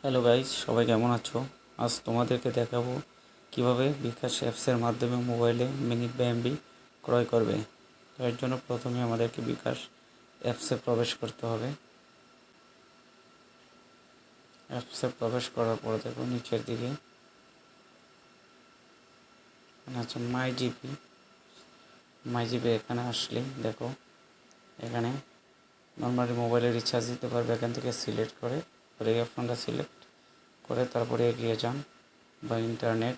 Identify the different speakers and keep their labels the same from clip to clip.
Speaker 1: Hello guys, সবাই কেমন আছো? আজ তোমাদেরকে দেখাবো কিভাবে বিকাশ অ্যাপসের মাধ্যমে মোবাইলে মিনিট বা এমবি ক্রয় করবে। তো এর জন্য প্রথমে আমাদেরকে বিকাশ অ্যাপসে প্রবেশ করতে হবে। অ্যাপসে প্রবেশ করার পর দেখো নিচের দিকে এখানে আছে মাই জিপি। এখানে আসলে দেখো এখানে নর্মালি মোবাইলে রিচার্জ দিতে পারবে। এখান থেকে সিলেক্ট করে এই অপশনটা সিলেক্ট করে তারপরে এগিয়ে যান বা ইন্টারনেট,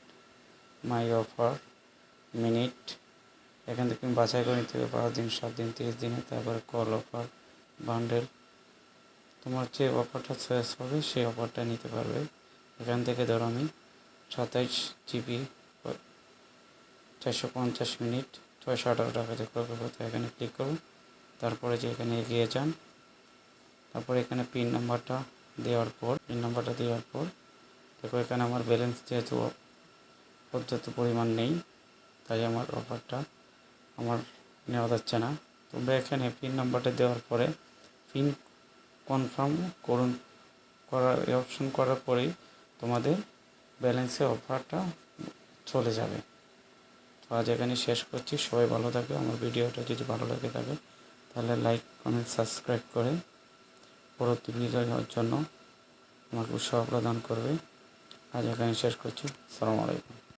Speaker 1: মাই অফার, মিনিট। এখান থেকে তুমি বাছাই করে নিতে হবে 5 দিন, 7 দিন, 30 দিনে। তারপরে কল অফার, বান্ডেল, তোমার যে অফারটা চয়েস হবে সেই অফারটা নিতে পারবে। এখান থেকে ধরো আমি 27 জিবি 450 মিনিট 618 টাকাতে করবো। তো এখানে ক্লিক করুন, তারপরে যে এখানে এগিয়ে যান। তারপরে এখানে পিন নাম্বারটা দেওয়ার পর দেখো এখানে আমার ব্যালেন্স যেহেতু পর্যাপ্ত পরিমাণ নেই, তাই আমার অফারটা আমার নেওয়া যাচ্ছে না। তোমরা এখানে পিন নাম্বারটা দেওয়ার পরে পিন কনফার্ম করার অপশন করার পরেই তোমাদের ব্যালেন্সে অফারটা চলে যাবে। তো আজ এখানে শেষ করছি। সবাই ভালো থাকে। আমার ভিডিওটা যদি ভালো লাগে থাকে তাহলে লাইক, কমেন্ট, সাবস্ক্রাইব করে পরবর্তী ভিডিও হওয়ার জন্য আমাকে উৎসাহ প্রদান করবে। আজ এখানে শেষ করছি। আসসালামু আলাইকুম।